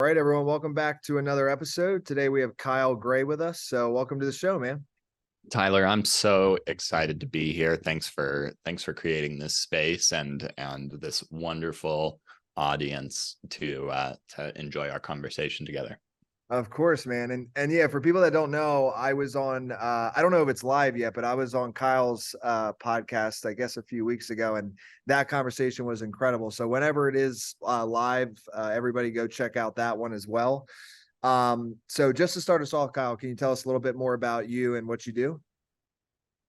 All right, everyone, welcome back to another episode. Today we have Kyle Gray with us. So welcome to the show, man. Tyler, I'm so excited to be here. Thanks for creating this space and this wonderful audience to enjoy our conversation together. Of course, man. And yeah, for people that don't know, I was on I don't know if it's live yet, but I was on Kyle's podcast, I guess a few weeks ago, and that conversation was incredible. So whenever it is live, everybody go check out that one as well. So just to start us off, Kyle, can you tell us a little bit more about you and what you do?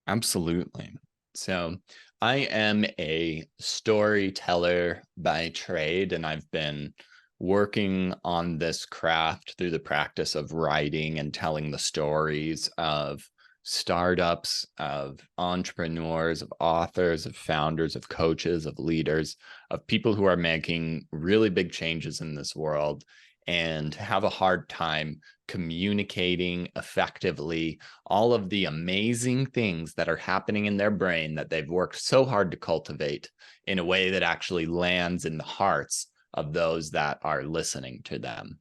Absolutely. So I am a storyteller by trade, and I've been working on this craft through the practice of writing and telling the stories of startups, of entrepreneurs, of authors, of founders, of coaches, of leaders, of people who are making really big changes in this world and have a hard time communicating effectively all of the amazing things that are happening in their brain that they've worked so hard to cultivate in a way that actually lands in the hearts of those that are listening to them.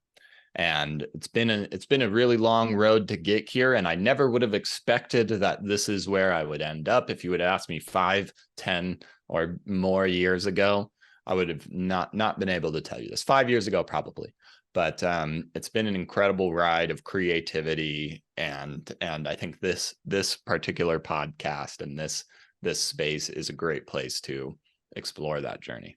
And it's been a really long road to get here, and I never would have expected that this is where I would end up. If you would ask me 5, 10 or more years ago, I would have not been able to tell you this. 5 years ago, probably. But it's been an incredible ride of creativity, and I think this particular podcast and this space is a great place to explore that journey.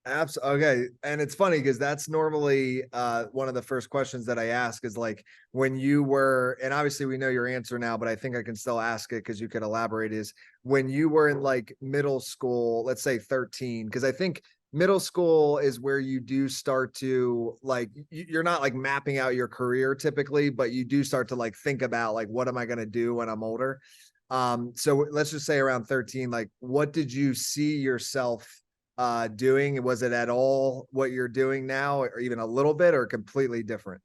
Absolutely. Okay. And it's funny because that's normally one of the first questions that I ask is like when you were, and obviously we know your answer now, but I think I can still ask it because you could elaborate, is when you were in like middle school, let's say 13, because I think middle school is where you do start to like, you're not like mapping out your career typically, but you do start to like think about like, what am I going to do when I'm older? So let's just say around 13, like what did you see yourself doing? Was it at all what you're doing now, or even a little bit, or completely different?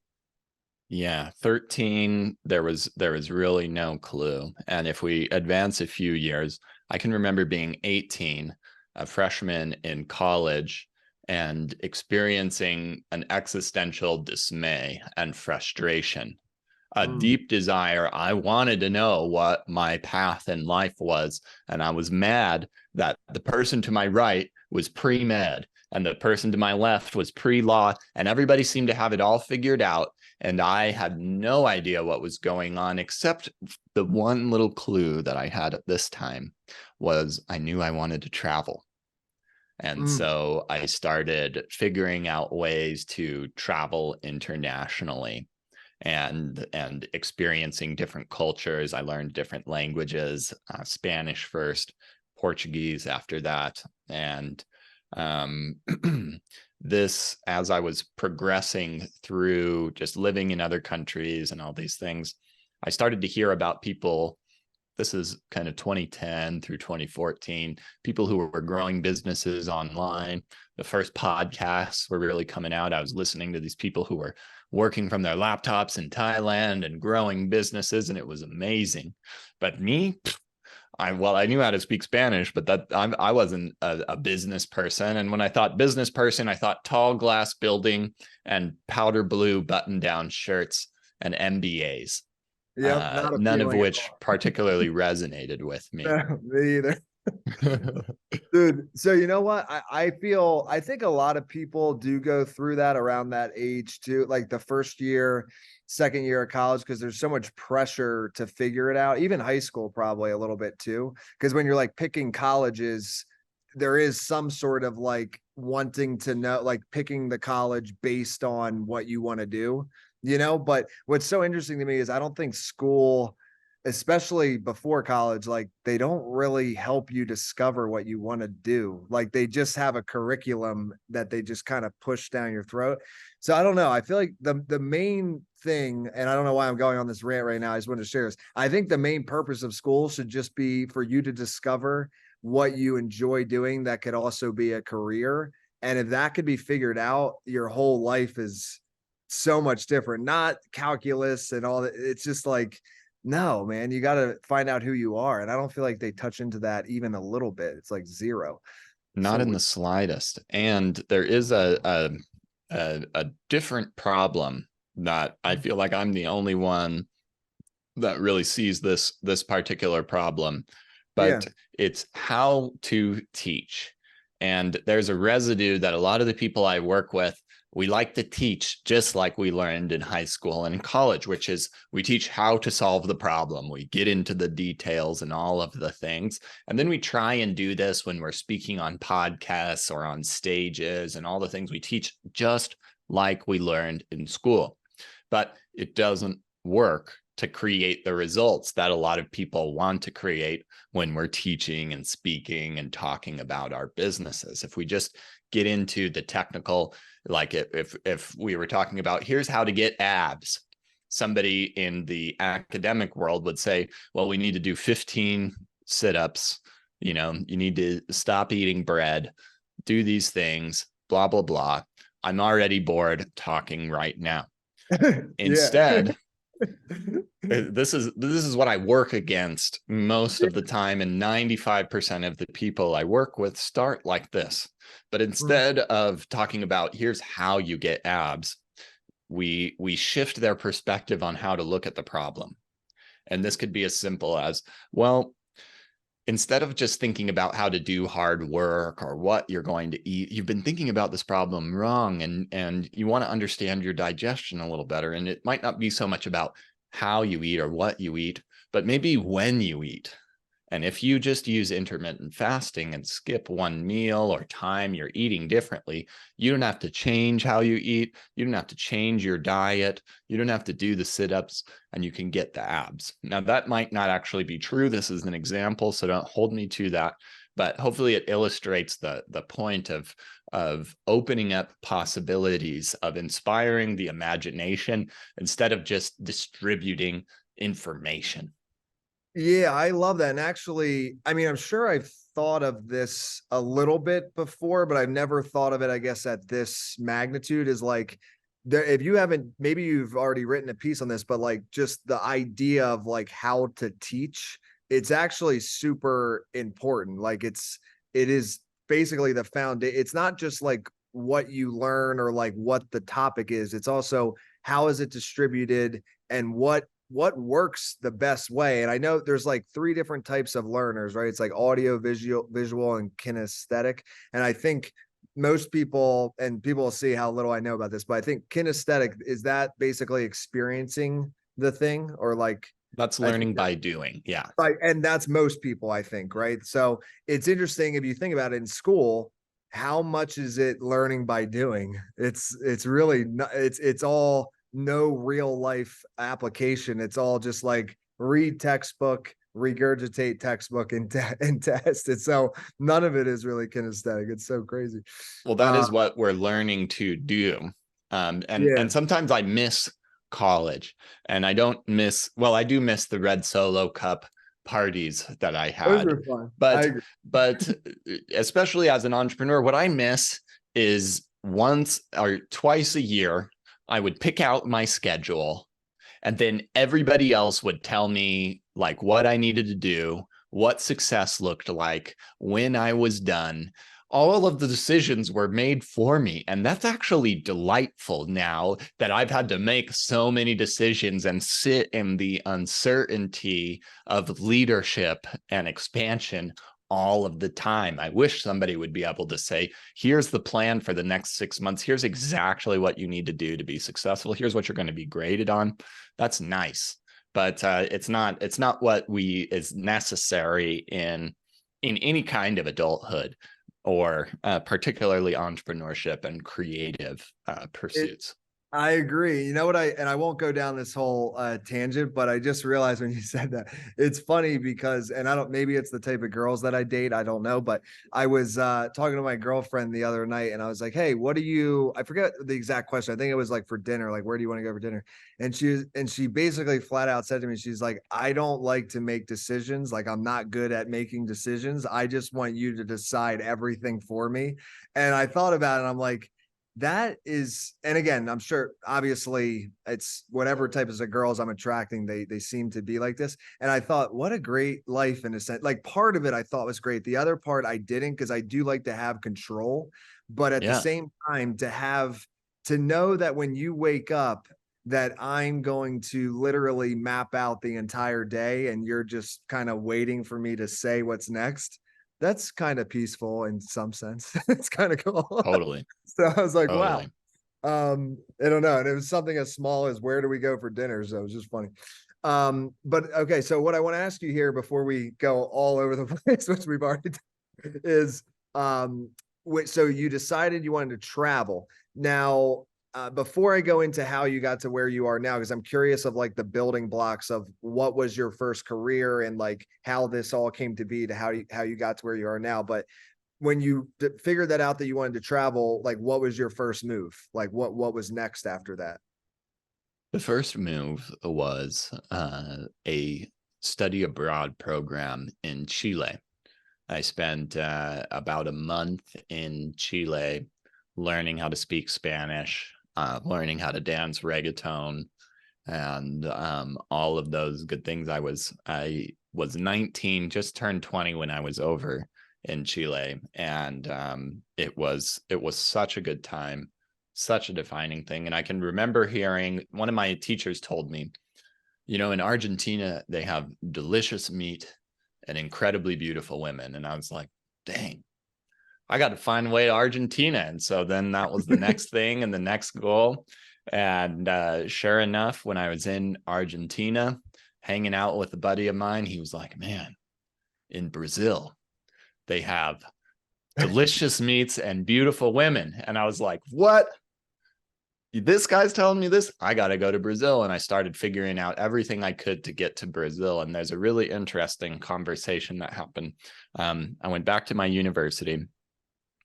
Yeah, 13, there was really no clue. And if we advance a few years, I can remember being 18, a freshman in college, and experiencing an existential dismay and frustration, a deep desire. I wanted to know what my path in life was. And I was mad that the person to my right was pre-med and the person to my left was pre-law, and everybody seemed to have it all figured out. And I had no idea what was going on, except the one little clue that I had at this time was I knew I wanted to travel. And so I started figuring out ways to travel internationally and experiencing different cultures. I learned different languages, Spanish first, Portuguese after that. And this, as I was progressing through just living in other countries and all these things, I started to hear about people. This is kind of 2010 through 2014, people who were growing businesses online. The first podcasts were really coming out. I was listening to these people who were working from their laptops in Thailand and growing businesses, and it was amazing. But me, I knew how to speak Spanish, but I wasn't a business person. And when I thought business person, I thought tall glass building and powder blue button-down shirts and MBAs. Yep, not None of appealing at which all. particularly resonated with me. No, me either. Dude, so you know what? I think a lot of people do go through that around that age too, like the first year, second year of college, because there's so much pressure to figure it out. Even high school, probably a little bit too. Because when you're like picking colleges, there is some sort of like wanting to know, like picking the college based on what you want to do, you know. But what's so interesting to me is I don't think school, especially before college, like they don't really help you discover what you want to do. Like they just have a curriculum that they just kind of push down your throat. So I don't know. I feel like the main thing, and I don't know why I'm going on this rant right now, I just wanted to share this. I think the main purpose of school should just be for you to discover what you enjoy doing that could also be a career. And if that could be figured out, your whole life is so much different. Not calculus and all that. It's just like, no, man, you got to find out who you are. And I don't feel like they touch into that even a little bit. It's like zero. Not So in the slightest. And there is a a different problem that I feel like I'm the only one that really sees this particular problem, Yeah. but it's how to teach. And there's a residue that a lot of the people I work with, we like to teach just like we learned in high school and in college, which is we teach how to solve the problem. We get into the details and all of the things. And then we try and do this when we're speaking on podcasts or on stages and all the things we teach just like we learned in school. But it doesn't work to create the results that a lot of people want to create when we're teaching and speaking and talking about our businesses. If we just get into the technical, like if we were talking about here's how to get abs, somebody in the academic world would say, well, we need to do 15 sit-ups, you need to stop eating bread, do these things, blah, blah, blah. I'm already bored talking right now. Yeah. Instead, this is what I work against most of the time, and 95% of the people I work with start like this. But instead of talking about here's how you get abs, we shift their perspective on how to look at the problem. And this could be as simple as, well, instead of just thinking about how to do hard work or what you're going to eat, you've been thinking about this problem wrong, and you want to understand your digestion a little better. And it might not be so much about how you eat or what you eat, but maybe when you eat. And if you just use intermittent fasting and skip one meal or time you're eating differently, you don't have to change how you eat. You don't have to change your diet. You don't have to do the sit-ups, and you can get the abs. Now, that might not actually be true. This is an example, so don't hold me to that. But hopefully it illustrates the point of opening up possibilities, of inspiring the imagination instead of just distributing information. Yeah, I love that. And actually, I mean, I'm sure I've thought of this a little bit before, but I've never thought of it, I guess, at this magnitude. Is like there, if you haven't, maybe you've already written a piece on this, but like just the idea of like how to teach, it's actually super important. Like it is basically the foundation. It's not just like what you learn or like what the topic is. It's also how is it distributed and what works the best way. And I know there's like three different types of learners, right? It's like audio, visual, and kinesthetic. And I think most people, and people will see how little I know about this, but I think kinesthetic is that basically experiencing the thing, or like That's I think learning by doing. Yeah. right. And that's most people, I think, right? So it's interesting if you think about it in school, how much is it learning by doing? It's really not, it's all no real life application. It's all just like read textbook, regurgitate textbook, and and test it. So none of it is really kinesthetic. It's so crazy. Well, that is what we're learning to do. Yeah, And sometimes I miss college, and I don't miss, well, I do miss the Red Solo Cup parties that I those had. are fun. I But agree. but especially as an entrepreneur, what I miss is once or twice a year, I would pick out my schedule, and then everybody else would tell me like what I needed to do, what success looked like, when I was done. All of the decisions were made for me. And that's actually delightful now that I've had to make so many decisions and sit in the uncertainty of leadership and expansion all of the time. I wish somebody would be able to say, here's the plan for the next 6 months. Here's exactly what you need to do to be successful. Here's what you're going to be graded on. That's nice. But it's not what is necessary in any kind of adulthood, or particularly entrepreneurship and creative It, pursuits. I agree. You know what, I won't go down this whole tangent, but I just realized when you said that, it's funny because, and I don't, maybe it's the type of girls that I date, I don't know, but I was talking to my girlfriend the other night and I was like, hey, what do you, I forget the exact question. I think it was like for dinner, like, where do you want to go for dinner? And she basically flat out said to me, she's like, I don't like to make decisions. Like, I'm not good at making decisions. I just want you to decide everything for me. And I thought about it and I'm like, that is, and again, I'm sure obviously it's whatever type of girls I'm attracting, they seem to be like this. And I thought, what a great life in a sense. Like, part of it I thought was great. The other part I didn't, because I do like to have control, but at the Yeah. same time to know that when you wake up, that I'm going to literally map out the entire day and you're just kind of waiting for me to say what's next. That's kind of peaceful in some sense. It's kind of cool. Totally. So I was like, wow. Totally. I don't know. And it was something as small as where do we go for dinner? So it was just funny. But okay, so what I want to ask you here before we go all over the place, which we've already done, is so you decided you wanted to travel. Now, before I go into how you got to where you are now, because I'm curious of like the building blocks of what was your first career and like how this all came to be to how you got to where you are now. But when you figured that out that you wanted to travel, like what was your first move? Like what was next after that? The first move was a study abroad program in Chile. I spent about a month in Chile learning how to speak Spanish, learning how to dance reggaeton, and all of those good things. I was 19, just turned 20 when I was over in Chile, and it was such a good time, such a defining thing. And I can remember hearing one of my teachers told me, in Argentina they have delicious meat and incredibly beautiful women, and I was like, dang, I got to find a way to Argentina. And so then that was the next thing and the next goal. And sure enough, when I was in Argentina, hanging out with a buddy of mine, he was like, man, in Brazil, they have delicious meats and beautiful women. And I was like, what? This guy's telling me this? I got to go to Brazil. And I started figuring out everything I could to get to Brazil. And there's a really interesting conversation that happened. I went back to my university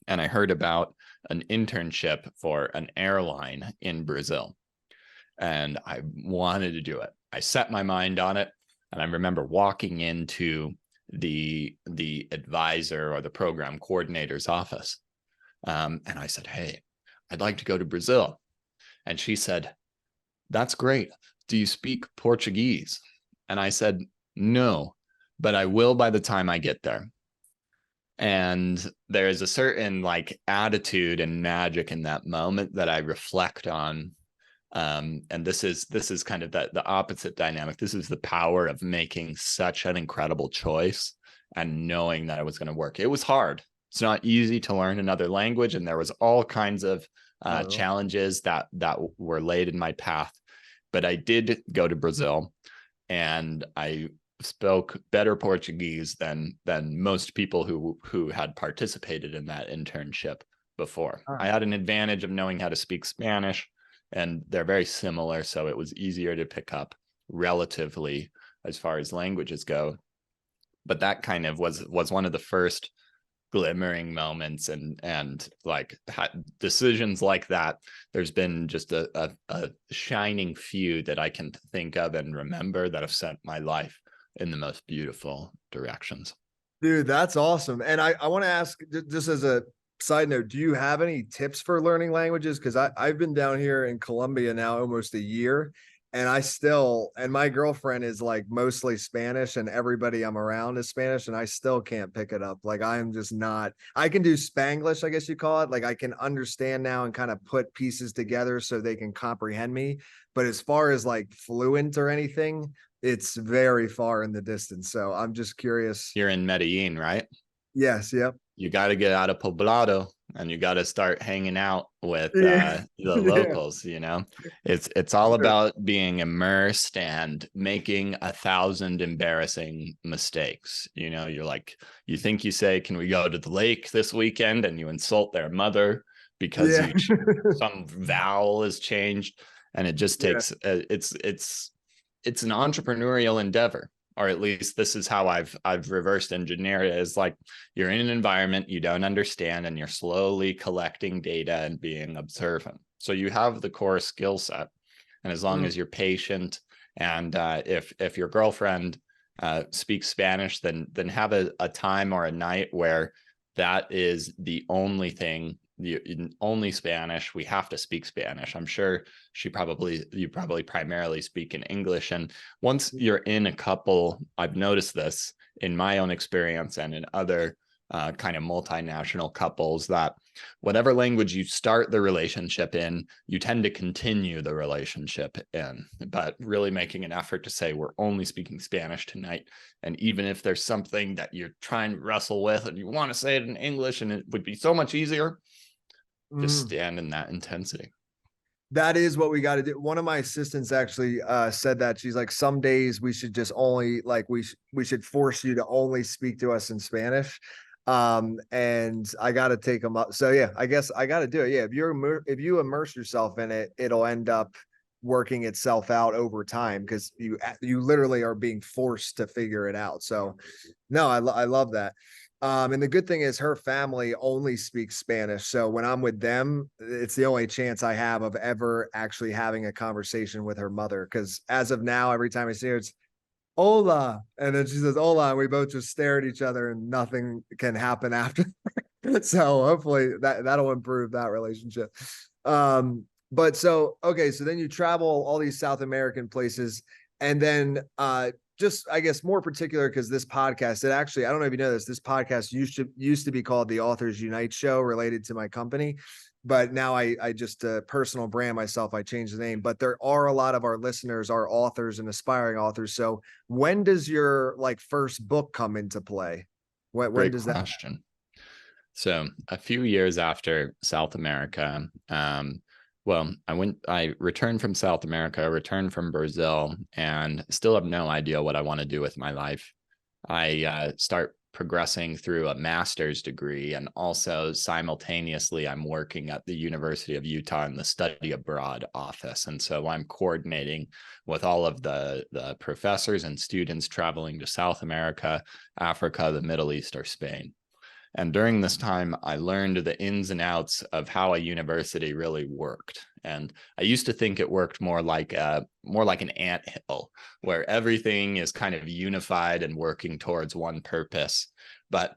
and I heard about an internship for an airline in Brazil. And I wanted to do it. I set my mind on it. And I remember walking into the advisor or the program coordinator's office. And I said, hey, I'd like to go to Brazil. And she said, that's great. Do you speak Portuguese? And I said, no, but I will by the time I get there. And there's a certain like attitude and magic in that moment that I reflect on. And this is kind of the opposite dynamic. This is the power of making such an incredible choice and knowing that it was going to work. It was hard. It's not easy to learn another language, and there was all kinds of challenges that were laid in my path. But I did go to Brazil, and I spoke better Portuguese than most people who had participated in that internship before. I had an advantage of knowing how to speak Spanish, and they're very similar, so it was easier to pick up relatively as far as languages go. But that kind of was one of the first glimmering moments, and like decisions like that. There's been just a shining few that I can think of and remember that have sent my life in the most beautiful directions. Dude, that's awesome. And I want to ask, just as a side note, do you have any tips for learning languages? Because I've been down here in Colombia now almost a year, and and my girlfriend is like mostly Spanish, and everybody I'm around is Spanish, and I still can't pick it up. Like I'm just not, I can do Spanglish, I guess you call it. Like I can understand now and kind of put pieces together so they can comprehend me. But as far as like fluent or anything, it's very far in the distance. So I'm just curious. You're in Medellin, right? Yes. Yep. You got to get out of Poblado and you got to start hanging out with Yeah. the Yeah. locals. It's all about being immersed and making 1,000 embarrassing mistakes. You're like, you think you say, can we go to the lake this weekend? And you insult their mother because Yeah. some vowel is changed. And it just Yeah. takes it's an entrepreneurial endeavor, or at least this is how I've reversed engineered it. Is like you're in an environment you don't understand and you're slowly collecting data and being observant. So you have the core skill set, and as long as you're patient, and if your girlfriend speaks Spanish, then have a time or a night where that is the only thing, only Spanish. We have to speak Spanish. I'm sure you probably primarily speak in English. And once you're in a couple, I've noticed this in my own experience and in other kind of multinational couples that whatever language you start the relationship in, you tend to continue the relationship in, but really making an effort to say, we're only speaking Spanish tonight. And even if there's something that you're trying to wrestle with and you want to say it in English and it would be so much easier, just stand in that intensity. That is what we got to do. One of my assistants actually said that. She's like, some days we should just only like we should force you to only speak to us in Spanish. And I got to take them up. So yeah, I guess I got to do it. Yeah, if you immerse yourself in it, it'll end up working itself out over time because you literally are being forced to figure it out. So no, I love that. And the good thing is her family only speaks Spanish. So when I'm with them, it's the only chance I have of ever actually having a conversation with her mother. Because as of now, every time I see her, it's hola. And then she says hola. And we both just stare at each other and nothing can happen after. So hopefully that'll improve that relationship. But so, okay. So then you travel all these South American places. And then just I guess more particular because this podcast, it actually, I don't know if you know this podcast used to be called the Authors Unite Show, related to my company, but now I just personal brand myself, I changed the name. But there are a lot of our listeners are authors and aspiring authors. So when does your like first book come into play? When Great does question. So a few years after South America, well, I returned from South America, returned from Brazil, and still have no idea what I want to do with my life. I start progressing through a master's degree, and also simultaneously, I'm working at the University of Utah in the study abroad office. And so I'm coordinating with all of the professors and students traveling to South America, Africa, the Middle East, or Spain. And during this time, I learned the ins and outs of how a university really worked. And I used to think it worked more like an anthill, where everything is kind of unified and working towards one purpose. But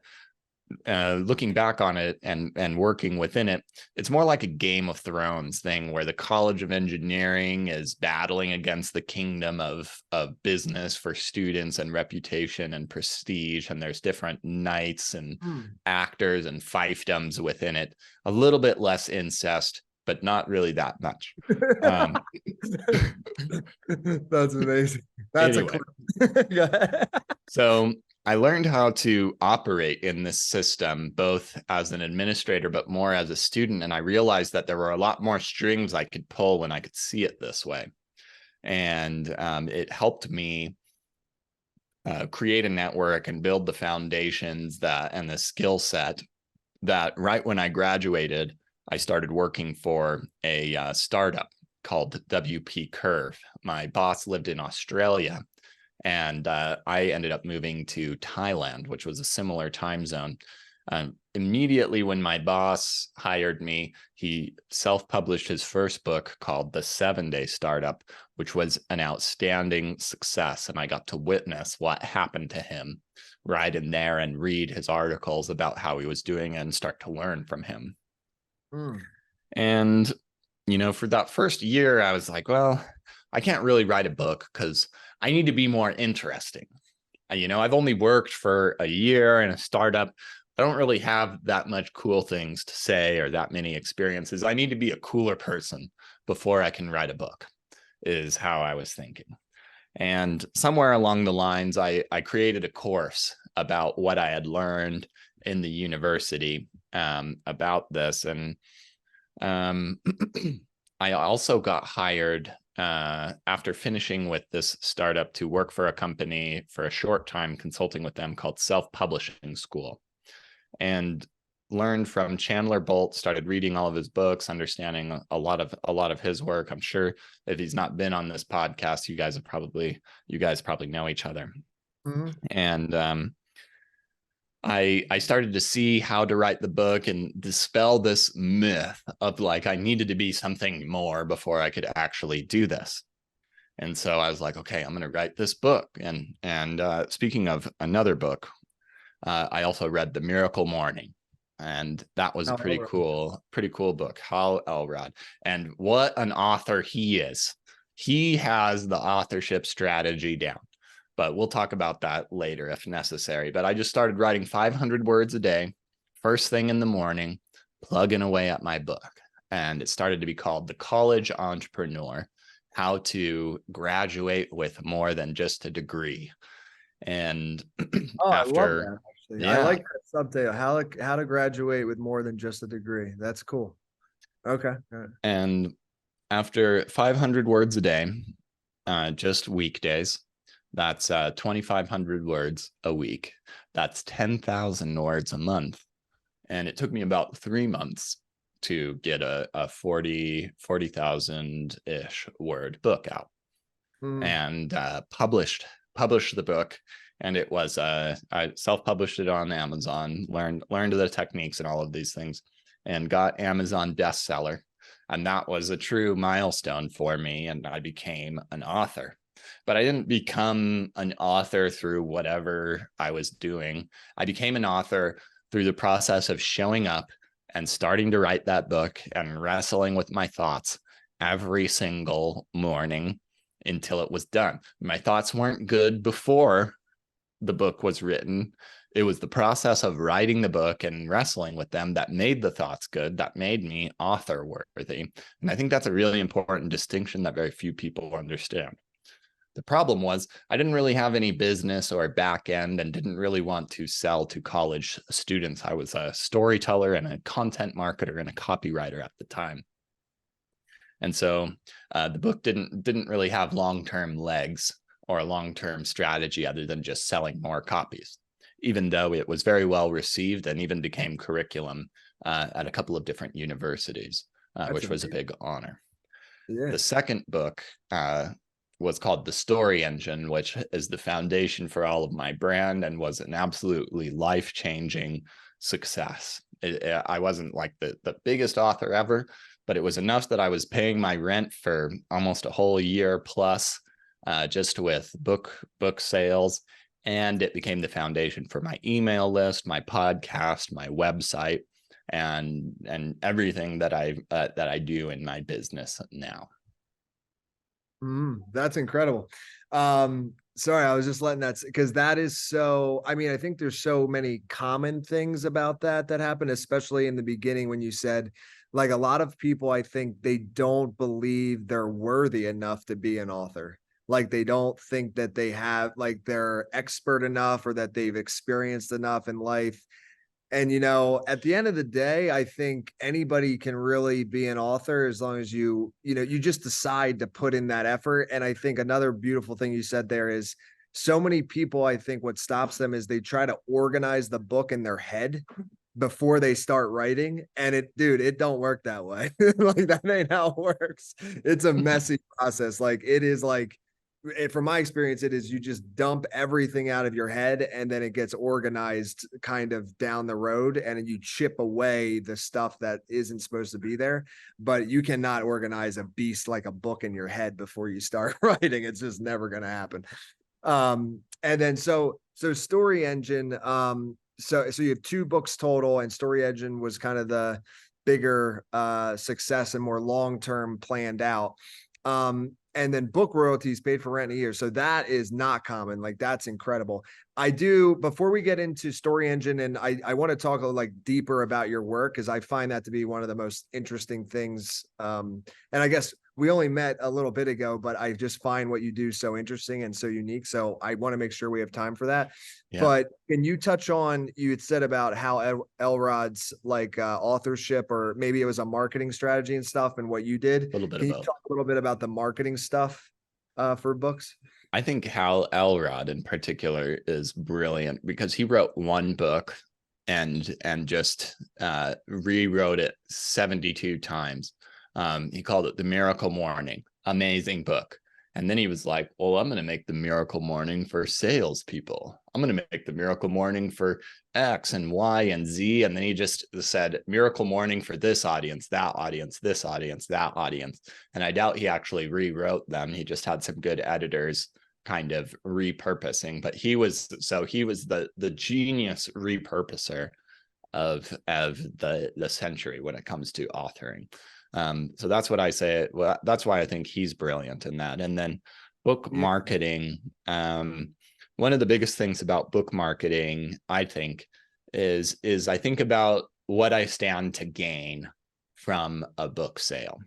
looking back on it and working within it, it's more like a Game of Thrones thing where the College of Engineering is battling against the kingdom of business for students and reputation and prestige, and there's different knights and actors and fiefdoms within it. A little bit less incest, but not really that much. That's amazing. That's anyway, so I learned how to operate in this system, both as an administrator, but more as a student. And I realized that there were a lot more strings I could pull when I could see it this way. And it helped me create a network and build the foundations and the skill set that right when I graduated, I started working for a startup called WP Curve. My boss lived in Australia, and I ended up moving to Thailand, which was a similar time zone. Immediately when my boss hired me, he self-published his first book called The 7-Day Startup, which was an outstanding success. And I got to witness what happened to him right in there and read his articles about how he was doing and start to learn from him. And, for that first year, I was like, well, I can't really write a book because I need to be more interesting. I've only worked for a year in a startup. I don't really have that much cool things to say or that many experiences. I need to be a cooler person before I can write a book, is how I was thinking. And somewhere along the lines, I created a course about what I had learned in the university about this. And I also got hired after finishing with this startup to work for a company for a short time, consulting with them, called Self-Publishing School, and learned from Chandler Bolt, started reading all of his books, understanding a lot of his work. I'm sure if he's not been on this podcast, you guys probably know each other. And I started to see how to write the book and dispel this myth of like, I needed to be something more before I could actually do this. And so I was like, okay, I'm going to write this book. And speaking of another book, I also read The Miracle Morning. And that was a pretty cool book, Hal Elrod. And what an author he is. He has the authorship strategy down. but we'll talk about that later if necessary. But I just started writing 500 words a day, first thing in the morning, plugging away at my book. And it started to be called The College Entrepreneur: How to Graduate with More Than Just a Degree. And Oh, I love after, that actually. I yeah, like that subtitle. How to graduate with more than just a degree. That's cool. Okay. All right. and after 500 words a day, just weekdays, that's 2,500 words a week. That's 10,000 words a month. And it took me about 3 months to get a 40,000 ish word book out, Mhm. and published the book. And it was I self-published it on Amazon, learned the techniques and all of these things, and got Amazon bestseller. And that was a true milestone for me, and I became an author. But I didn't become an author through whatever I was doing. I became an author through the process of showing up and starting to write that book and wrestling with my thoughts every single morning until it was done. My thoughts weren't good before the book was written. It was the process of writing the book and wrestling with them that made the thoughts good, that made me author worthy. And I think that's a really important distinction that very few people understand. The problem was I didn't really have any business or back end and didn't really want to sell to college students. I was a storyteller and a content marketer and a copywriter at the time. And so the book didn't really have long-term legs or a long-term strategy other than just selling more copies, even though it was very well received and even became curriculum at a couple of different universities, That's which was a amazing. big honor. Yeah. The second book was called The Story Engine, which is the foundation for all of my brand and was an absolutely life-changing success. I wasn't like the biggest author ever, but it was enough that I was paying my rent for almost a whole year plus, just with book sales. And it became the foundation for my email list, my podcast, my website, and everything that I do in my business now. That's incredible. Sorry, I was just letting that because that is so. I mean, I think there's so many common things about that happen, especially in the beginning when you said, like, a lot of people, I think they don't believe they're worthy enough to be an author. Like they don't think that they have, like, they're expert enough or that they've experienced enough in life. And at the end of the day, I think anybody can really be an author as long as you just decide to put in that effort. And I think another beautiful thing you said there is so many people, I think what stops them is they try to organize the book in their head before they start writing. And it don't work that way. Like that ain't how it works. It's a messy process. Like it is like from my experience, it is you just dump everything out of your head and then it gets organized kind of down the road and then you chip away the stuff that isn't supposed to be there. But you cannot organize a beast like a book in your head before you start writing. It's just never going to happen. And then so Story Engine, so you have two books total, and Story Engine was kind of the bigger success and more long-term planned out. And then book royalties paid for rent a year. So that is not common. Like that's incredible. I do, before we get into Story Engine, and I want to talk like deeper about your work because I find that to be one of the most interesting things. And I guess we only met a little bit ago, but I just find what you do so interesting and so unique. So I want to make sure we have time for that. Yeah, But can you touch on, you had said about how Elrod's like authorship, or maybe it was a marketing strategy and stuff and what you did. a little bit Can of you both. talk a little bit about the marketing stuff for books? I think Hal Elrod in particular is brilliant because he wrote one book and just rewrote it 72 times. He called it The Miracle Morning. Amazing book. And then he was like, well, I'm going to make the Miracle Morning for salespeople. I'm going to make the Miracle Morning for X and Y and Z. And then he just said, Miracle Morning for this audience, that audience, this audience, that audience. And I doubt he actually rewrote them. He just had some good editors kind of repurposing, but he was the genius repurposer of the century when it comes to authoring. So that's what I say. Well, that's why I think he's brilliant in that. And then book Yeah. marketing. one of the biggest things about book marketing, I think, is I think about what I stand to gain from a book sale.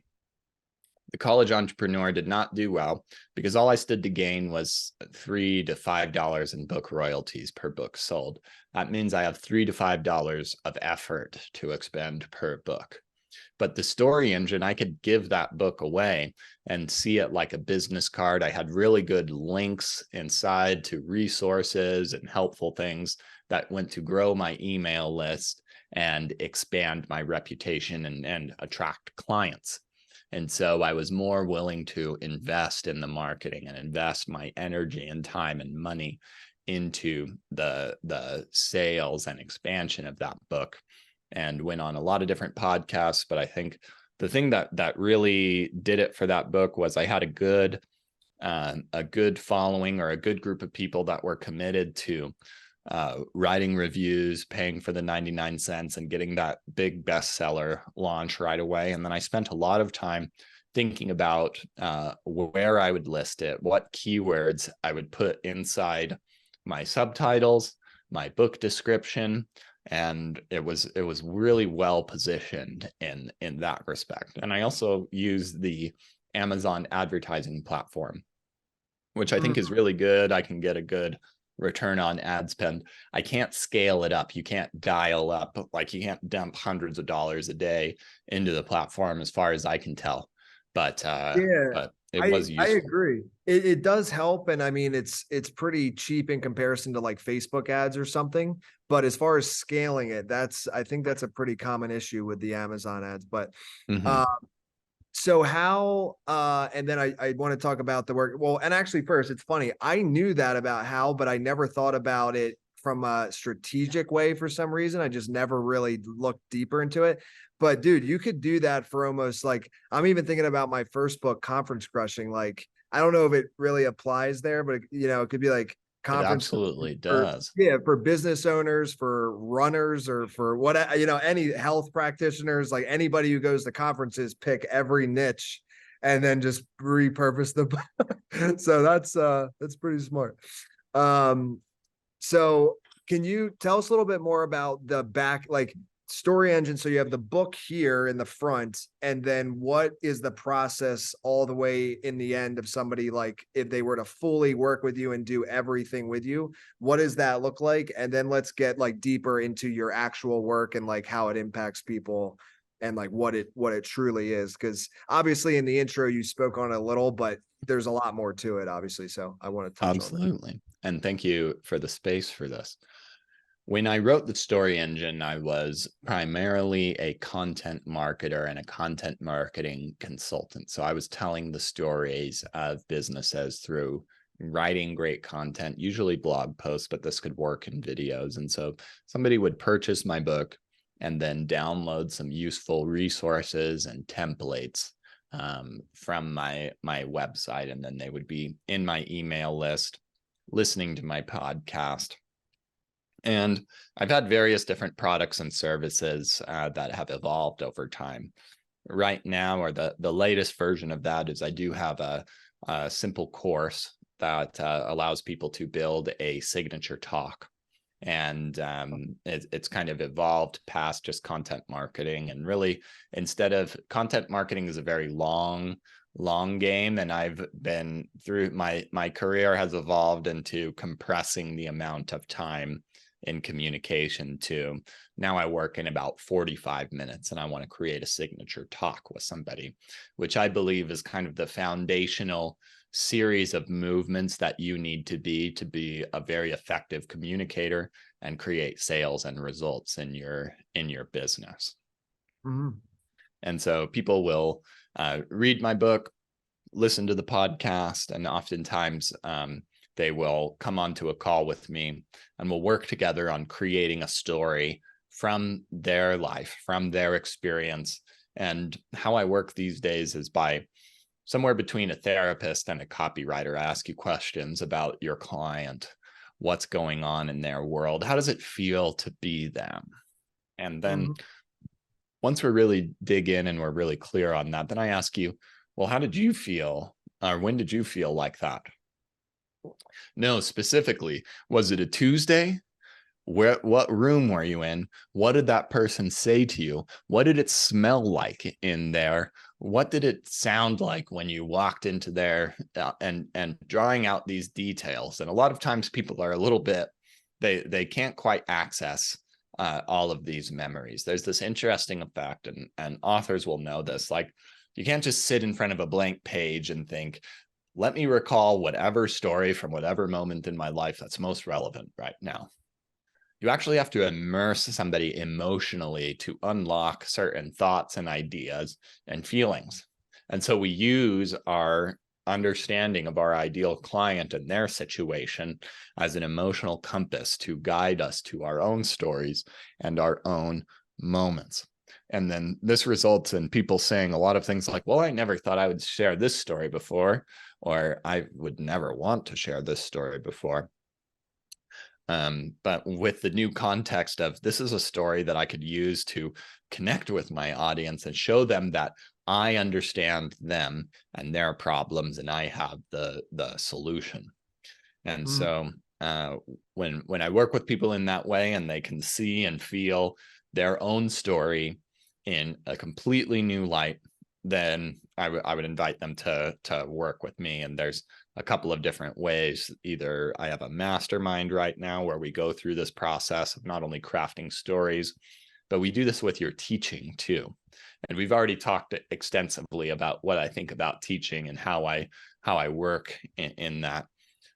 The college entrepreneur did not do well because all I stood to gain was $3 to $5 in book royalties per book sold. That means I have $3 to $5 of effort to expend per book. But the story engine, I could give that book away and see it like a business card. I had really good links inside to resources and helpful things that went to grow my email list and expand my reputation and attract clients. And so I was more willing to invest in the marketing and invest my energy and time and money into the sales and expansion of that book, and went on a lot of different podcasts. But I think the thing that really did it for that book was I had a good following, or a good group of people that were committed to writing reviews, paying for the 99 cents, and getting that big bestseller launch right away. And then I spent a lot of time thinking about where I would list it, what keywords I would put inside my subtitles, my book description, and it was really well positioned in that respect. And I also use the Amazon advertising platform, which I think is really good. I can get a good return on ad spend. I can't scale it up. You can't dial up, like you can't dump hundreds of dollars a day into the platform, as far as I can tell. But Yeah, it I was I useful. agree. It does help, and I mean it's pretty cheap in comparison to like Facebook ads or something. But as far as scaling it, I think that's a pretty common issue with the Amazon ads. But Mm-hmm. uh, so how and then I want to talk about the work. Well, and actually first, it's funny. I knew that about how, but I never thought about it from a strategic way for some reason. I just never really looked deeper into it. But dude, you could do that for almost like I'm even thinking about my first book, Conference Crushing. Like, I don't know if it really applies there, but it could be like It conference absolutely for does. yeah, for business owners, for runners, or for what any health practitioners, like anybody who goes to conferences, pick every niche and then just repurpose the so that's pretty smart. Um so can you tell us a little bit more about the back, like story engine? So you have the book here in the front, and then what is the process all the way in the end of somebody, like if they were to fully work with you and do everything with you, what does that look like? And then let's get like deeper into your actual work and like how it impacts people and like what it truly is. Because obviously in the intro you spoke on it a little, but there's a lot more to it, obviously. So I want to touch on that. Absolutely. And thank you for the space for this. When I wrote the story engine, I was primarily a content marketer and a content marketing consultant. So I was telling the stories of businesses through writing great content, usually blog posts, but this could work in videos. And so somebody would purchase my book and then download some useful resources and templates from my website, and then they would be in my email list, listening to my podcast. And I've had various different products and services that have evolved over time. Right now, or the latest version of that, is I do have a simple course that allows people to build a signature talk. And it's kind of evolved past just content marketing. And really, instead of content marketing is a very long game, and I've been through my career has evolved into compressing the amount of time in communication to now I work in about 45 minutes, and I want to create a signature talk with somebody, which I believe is kind of the foundational series of movements that you need to be a very effective communicator and create sales and results in your business. Mhm. And so people will read my book, listen to the podcast, and oftentimes they will come onto a call with me, and we'll work together on creating a story from their life, from their experience. And how I work these days is by somewhere between a therapist and a copywriter. I ask you questions about your client, what's going on in their world, how does it feel to be them? And then Mhm. once we really dig in and we're really clear on that, then I ask you, well, how did you feel, or when did you feel like that? No, specifically, was it a Tuesday? What room were you in? What did that person say to you? What did it smell like in there? What did it sound like when you walked into there? And drawing out these details. And a lot of times people are a little bit, they can't quite access all of these memories. There's this interesting effect, and authors will know this. Like, you can't just sit in front of a blank page and think, let me recall whatever story from whatever moment in my life that's most relevant right now. You actually have to immerse somebody emotionally to unlock certain thoughts and ideas and feelings. And so we use our understanding of our ideal client and their situation as an emotional compass to guide us to our own stories and our own moments. And then this results in people saying a lot of things like, well, I never thought I would share this story before, or I would never want to share this story before. But with the new context of, this is a story that I could use to connect with my audience and show them that I understand them and their problems, and I have the solution. And so when I work with people in that way, and they can see and feel their own story in a completely new light, then I would invite them to work with me. And there's a couple of different ways. Either I have a mastermind right now where we go through this process of not only crafting stories, but we do this with your teaching too. And we've already talked extensively about what I think about teaching and how I work in that.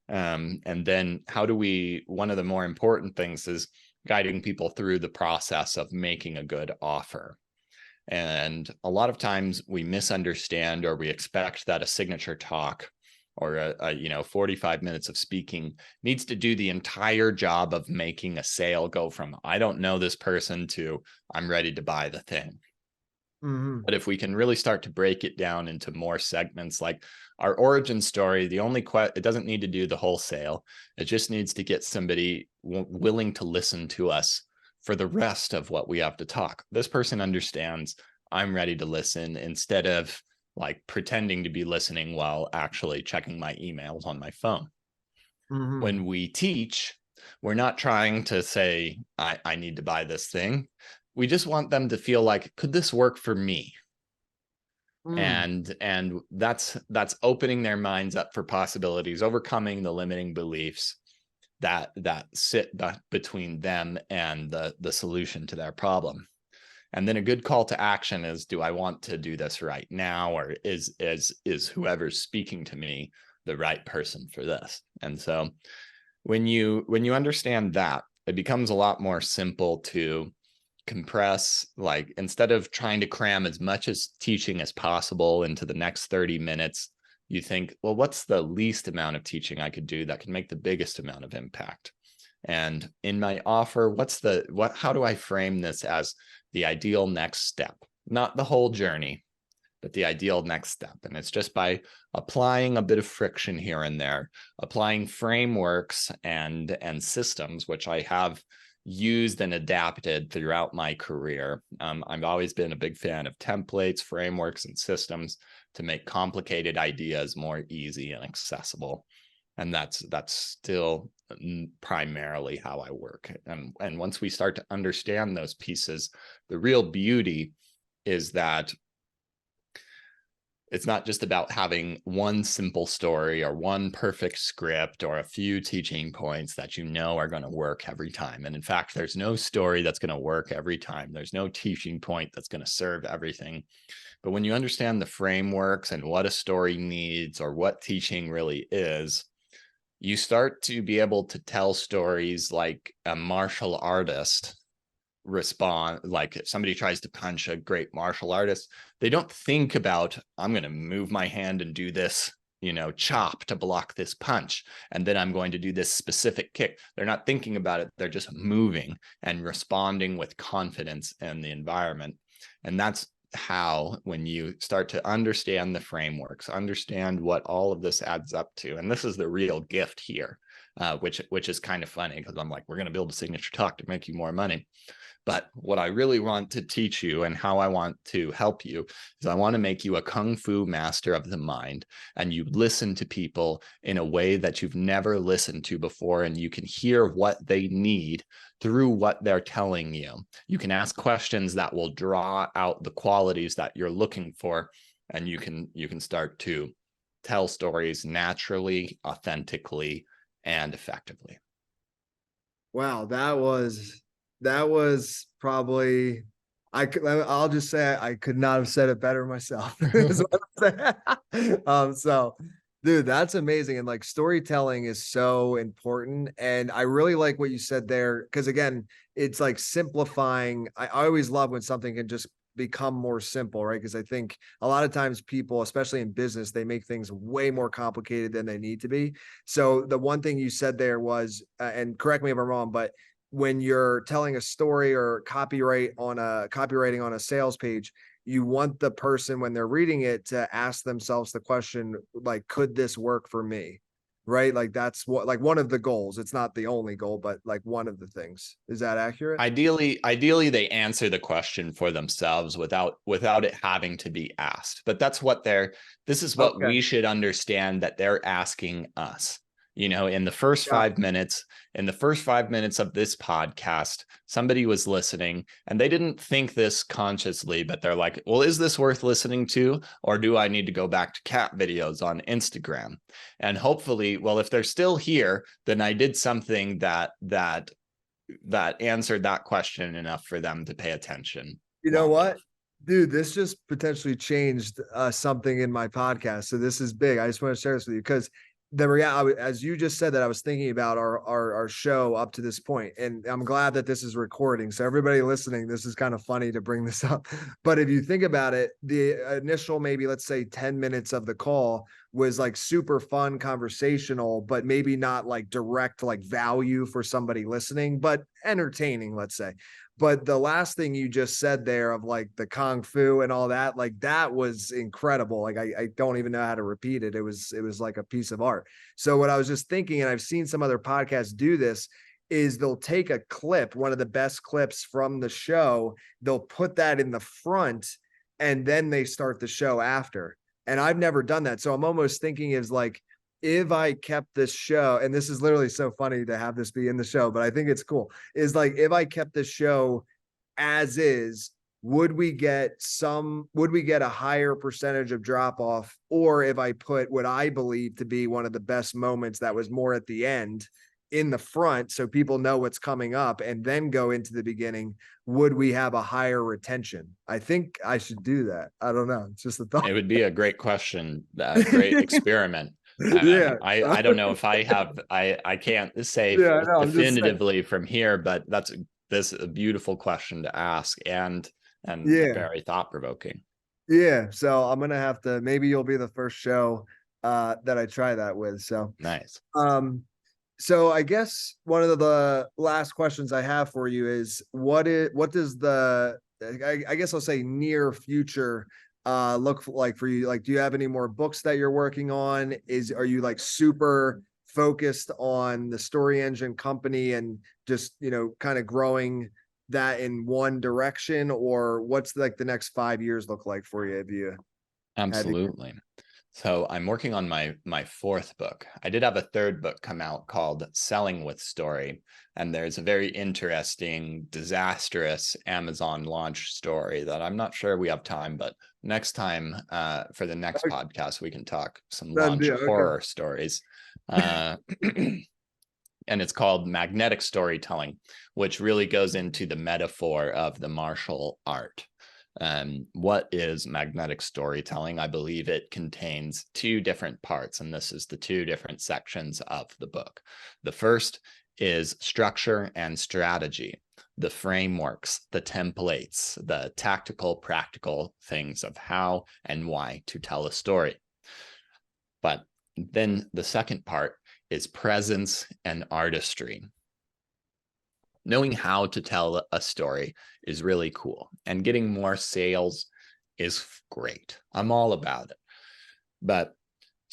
And then how do we, one of the more important things is guiding people through the process of making a good offer. And a lot of times we misunderstand, or we expect that a signature talk or a 45 minutes of speaking needs to do the entire job of making a sale go from, I don't know this person, to I'm ready to buy the thing. But if we can really start to break it down into more segments, like our origin story, it doesn't need to do the whole sale. It just needs to get somebody willing to listen to us for the rest of what we have to talk. This person understands I'm ready to listen, instead of like pretending to be listening while actually checking my emails on my phone. When we teach, we're not trying to say, I need to buy this thing. We just want them to feel like, could this work for me? And that's opening their minds up for possibilities, overcoming the limiting beliefs that sit between them and the solution to their problem. And then a good call to action is, do I want to do this right now, or is whoever's speaking to me the right person for this? And so when you understand that, it becomes a lot more simple to compress. Like, instead of trying to cram as much as teaching as possible into the next 30 minutes, you think, well, what's the least amount of teaching I could do that can make the biggest amount of impact? And in my offer, how do I frame this as the ideal next step? Not the whole journey, but the ideal next step. And it's just by applying a bit of friction here and there, applying frameworks and systems, which I have used and adapted throughout my career. I've always been a big fan of templates, frameworks, and systems to make complicated ideas more easy and accessible. And that's still primarily how I work. And once we start to understand those pieces, the real beauty is that it's not just about having one simple story or one perfect script or a few teaching points that you know are going to work every time. And in fact, there's no story that's going to work every time. There's no teaching point that's going to serve everything. But when you understand the frameworks and what a story needs, or what teaching really is, you start to be able to tell stories like a martial artist respond. Like, if somebody tries to punch a great martial artist, they don't think about, I'm going to move my hand and do this, chop to block this punch, and then I'm going to do this specific kick. They're not thinking about it. They're just moving and responding with confidence in the environment. And that's how, when you start to understand the frameworks, understand what all of this adds up to, and this is the real gift here, which is kind of funny, because I'm like, we're going to build a signature talk to make you more money. But what I really want to teach you and how I want to help you is I want to make you a kung fu master of the mind, and you listen to people in a way that you've never listened to before, and you can hear what they need through what they're telling you. You can ask questions that will draw out the qualities that you're looking for, and you can start to tell stories naturally, authentically, and effectively. Wow, that was probably I'll just say I could not have said it better myself. So dude, that's amazing. And like storytelling is so important. And I really like what you said there. Cause again, it's like simplifying. I always love when something can just become more simple, right? Because I think a lot of times people, especially in business, they make things way more complicated than they need to be. So the one thing you said there was, and correct me if I'm wrong, but when you're telling a story or copywriting on a sales page, you want the person when they're reading it to ask themselves the question, like, could this work for me? Right? Like that's what like one of the goals. It's not the only goal, but like one of the things. Is that accurate? Ideally they answer the question for themselves without it having to be asked. But this is what Okay. we should understand that they're asking us. In the first Yeah. 5 minutes, of this podcast, somebody was listening and they didn't think this consciously, but they're like, well, is this worth listening to? Or do I need to go back to cat videos on Instagram? And hopefully, well, if they're still here, then I did something that answered that question enough for them to pay attention You know long what? enough. Dude, this just potentially changed something in my podcast. So this is big. I just want to share this with you because the reality, as you just said, that I was thinking about our show up to this point, and I'm glad that this is recording. So everybody listening, this is kind of funny to bring this up. But if you think about it, the initial maybe let's say 10 minutes of the call was like super fun, conversational, but maybe not like direct like value for somebody listening, but entertaining, let's say. But the last thing you just said there of like the kung fu and all that, like that was incredible. Like I don't even know how to repeat it. It was like a piece of art. So what I was just thinking, and I've seen some other podcasts do this, is they'll take a clip, one of the best clips from the show, they'll put that in the front, and then they start the show after. And I've never done that. So I'm almost thinking is like, if I kept this show, and this is literally so funny to have this be in the show, but I think it's cool, is like if I kept this show as is, would we get a higher percentage of drop off? Or if I put what I believe to be one of the best moments that was more at the end in the front so people know what's coming up and then go into the beginning, would we have a higher retention? I think I should do that. I don't know. It's just a thought. It would be a great question, a great experiment. Yeah. I don't know if I can't say Yeah, I know. I'm just saying. definitively from here, but this is a beautiful question to ask and Yeah. very thought provoking. Yeah. So I'm gonna have to, maybe you'll be the first show that I try that with. So Nice. um so I guess one of the last questions I have for you is what does the I guess I'll say near future look like for you? Like, do you have any more books that you're working on? Are you like super focused on the Story Engine company and just, kind of growing that in one direction, or what's like the next 5 years look like for you if you had to? Absolutely. So I'm working on my fourth book. I did have a third book come out called Selling with Story, and there's a very interesting, disastrous Amazon launch story that I'm not sure we have time, but next time for the next podcast, we can talk some Done launch deal. Okay. horror stories. And it's called Magnetic Storytelling, which really goes into the metaphor of the martial art. What is magnetic storytelling? I believe it contains two different parts, and this is the two different sections of the book. The first is structure and strategy, the frameworks, the templates, the tactical, practical things of how and why to tell a story. But then the second part is presence and artistry. Knowing how to tell a story is really cool, and getting more sales is great. I'm all about it. But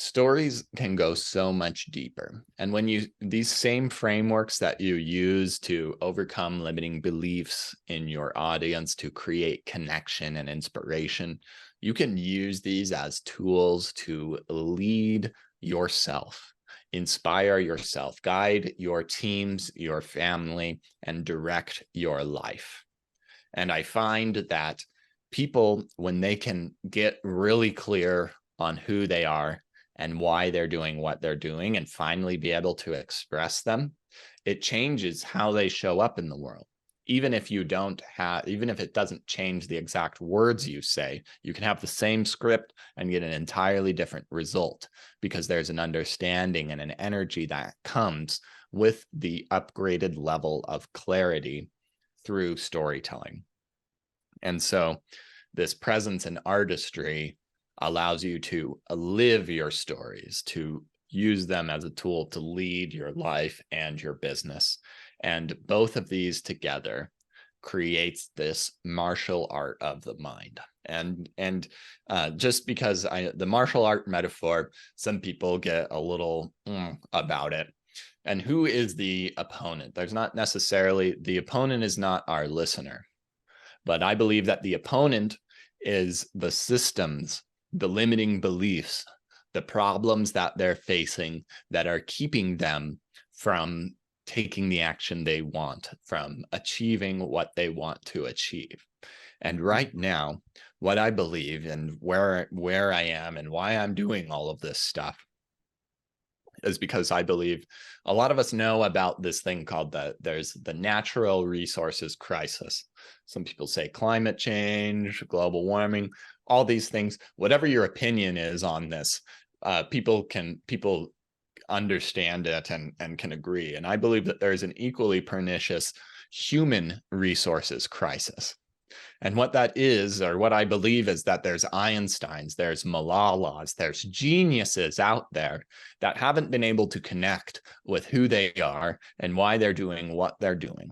Stories can go so much deeper. And when these same frameworks that you use to overcome limiting beliefs in your audience to create connection and inspiration, you can use these as tools to lead yourself, inspire yourself, guide your teams, your family, and direct your life. And I find that people, when they can get really clear on who they are and why they're doing what they're doing and finally be able to express them, it changes how they show up in the world. Even if it doesn't change the exact words you say, you can have the same script and get an entirely different result because there's an understanding and an energy that comes with the upgraded level of clarity through storytelling. And so this presence and artistry allows you to live your stories, to use them as a tool to lead your life and your business. And both of these together creates this martial art of the mind. And just because the martial art metaphor, some people get a little about it. And who is the opponent? There's not necessarily, the opponent is not our listener, but I believe that the opponent is the systems, the limiting beliefs, the problems that they're facing that are keeping them from taking the action they want, from achieving what they want to achieve. And right now, what I believe and where I am and why I'm doing all of this stuff is because I believe a lot of us know about this thing called there's the natural resources crisis. Some people say climate change, global warming, all these things. Whatever your opinion is on this, people understand it and can agree. And I believe that there's an equally pernicious human resources crisis. And what that is, or what I believe, is that there's Einsteins, there's Malalas, there's geniuses out there that haven't been able to connect with who they are and why they're doing what they're doing.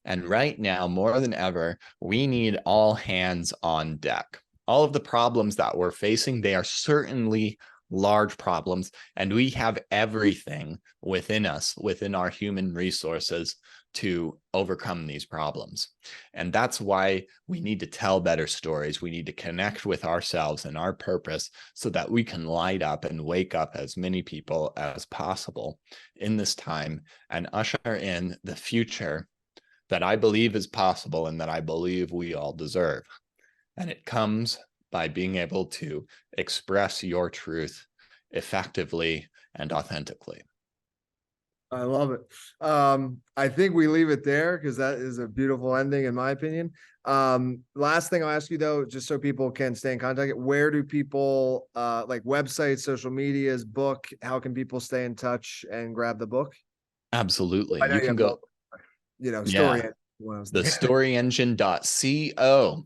And right now, more than ever, we need all hands on deck. All of the problems that we're facing, they are certainly large problems, and we have everything within us, within our human resources, to overcome these problems. And that's why we need to tell better stories. We need to connect with ourselves and our purpose so that we can light up and wake up as many people as possible in this time and usher in the future that I believe is possible and that I believe we all deserve. And it comes by being able to express your truth effectively and authentically. I love it. I think we leave it there because that is a beautiful ending, in my opinion. Last thing I'll ask you though, just so people can stay in contact, where do people like websites, social medias, book? How can people stay in touch and grab the book? Absolutely. I know You you can have go, story. yeah, the storyengine.co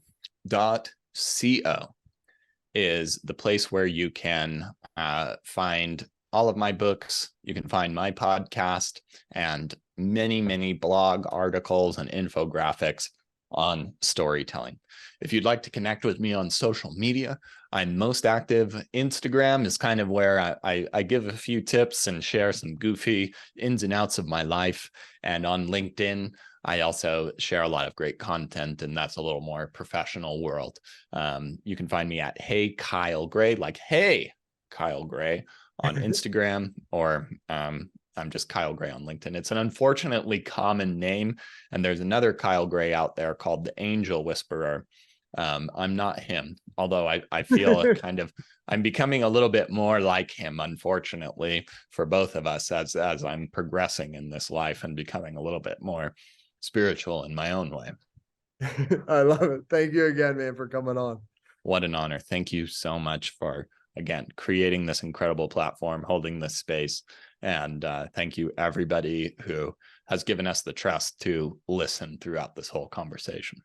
is the place where you can find all of my books. You can find my podcast and many, many blog articles and infographics on storytelling. If you'd like to connect with me on social media, I'm most active. Instagram is kind of where I give a few tips and share some goofy ins and outs of my life. And on LinkedIn, I also share a lot of great content, and that's a little more professional world. You can find me at Hey Kyle Gray, like Hey Kyle Gray on Instagram, or I'm just Kyle Gray on LinkedIn. It's an unfortunately common name, and there's another Kyle Gray out there called the Angel Whisperer. I'm not him, although I feel kind of I'm becoming a little bit more like him, unfortunately, for both of us as I'm progressing in this life and becoming a little bit more spiritual in my own way. I love it. Thank you again, man, for coming on. What an honor. Thank you so much for, again, creating this incredible platform, holding this space. And thank you, everybody who has given us the trust to listen throughout this whole conversation.